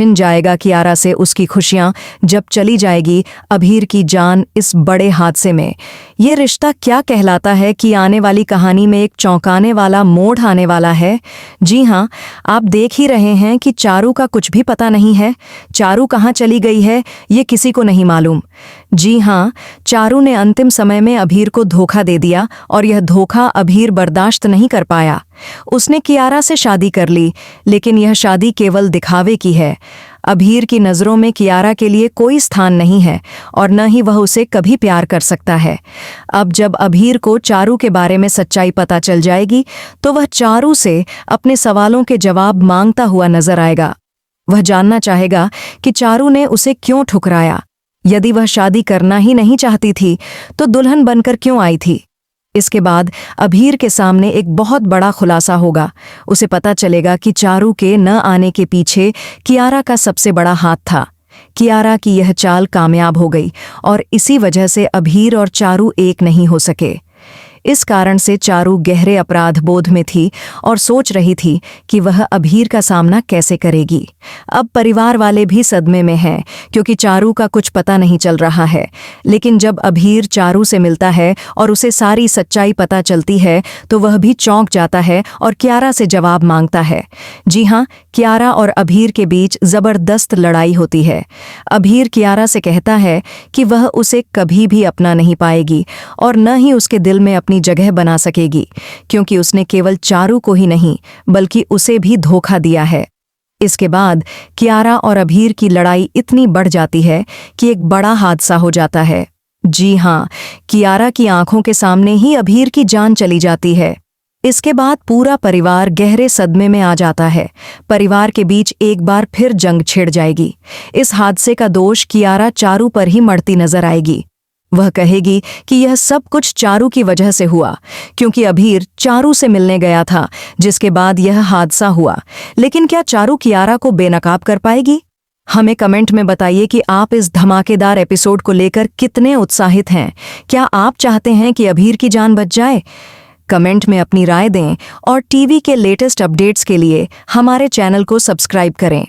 छिन जाएगा कियारा से उसकी खुशियां जब चली जाएगी अभीर की जान इस बड़े हादसे में। ये रिश्ता क्या कहलाता है कि आने वाली कहानी में एक चौंकाने वाला मोड़ आने वाला है। जी हाँ, आप देख ही रहे हैं कि चारू का कुछ भी पता नहीं है। चारू कहाँ चली गई है ये किसी को नहीं मालूम। जी हाँ, चारू ने अंतिम समय में अभीर को धोखा दे दिया और यह धोखा अभीर बर्दाश्त नहीं कर पाया। उसने कियारा से शादी कर ली, लेकिन यह शादी केवल दिखावे की है। अभीर की नज़रों में कियारा के लिए कोई स्थान नहीं है और न ही वह उसे कभी प्यार कर सकता है। अब जब अभीर को चारू के बारे में सच्चाई पता चल जाएगी तो वह चारू से अपने सवालों के जवाब मांगता हुआ नजर आएगा। वह जानना चाहेगा कि चारू ने उसे क्यों ठुकराया। यदि वह शादी करना ही नहीं चाहती थी तो दुल्हन बनकर क्यों आई थी। इसके बाद अभीर के सामने एक बहुत बड़ा खुलासा होगा। उसे पता चलेगा कि चारू के न आने के पीछे कियारा का सबसे बड़ा हाथ था। कियारा की यह चाल कामयाब हो गई और इसी वजह से अभीर और चारू एक नहीं हो सके। इस कारण से चारू गहरे अपराध बोध में थी और सोच रही थी कि वह अभीर का सामना कैसे करेगी। अब परिवार वाले भी सदमे में हैं क्योंकि चारू का कुछ पता नहीं चल रहा है। लेकिन जब अभीर चारू से मिलता है और उसे सारी सच्चाई पता चलती है तो वह भी चौंक जाता है और कियारा से जवाब मांगता है। जी हाँ, कियारा और अभीर के बीच जबरदस्त लड़ाई होती है। अभीर कियारा से कहता है कि वह उसे कभी भी अपना नहीं पाएगी और न ही उसके दिल में अपनी जगह बना सकेगी, क्योंकि उसने केवल चारू को ही नहीं बल्कि उसे भी धोखा दिया है। इसके बाद कियारा और अभीर की लड़ाई इतनी बढ़ जाती है कि एक बड़ा हादसा हो जाता है। जी हाँ, कियारा की आंखों के सामने ही अभीर की जान चली जाती है। इसके बाद पूरा परिवार गहरे सदमे में आ जाता है। परिवार के बीच एक बार फिर जंग छिड़ जाएगी। इस हादसे का दोष कियारा चारू पर ही मढ़ती नजर आएगी। वह कहेगी कि यह सब कुछ चारू की वजह से हुआ, क्योंकि अभीर चारू से मिलने गया था, जिसके बाद यह हादसा हुआ। लेकिन क्या चारू कियारा को बेनकाब कर पाएगी? हमें कमेंट में बताइए कि आप इस धमाकेदार एपिसोड को लेकर कितने उत्साहित हैं। क्या आप चाहते हैं कि अभीर की जान बच जाए? कमेंट में अपनी राय दें और टीवी के लेटेस्ट अपडेट्स के लिए हमारे चैनल को सब्सक्राइब करें।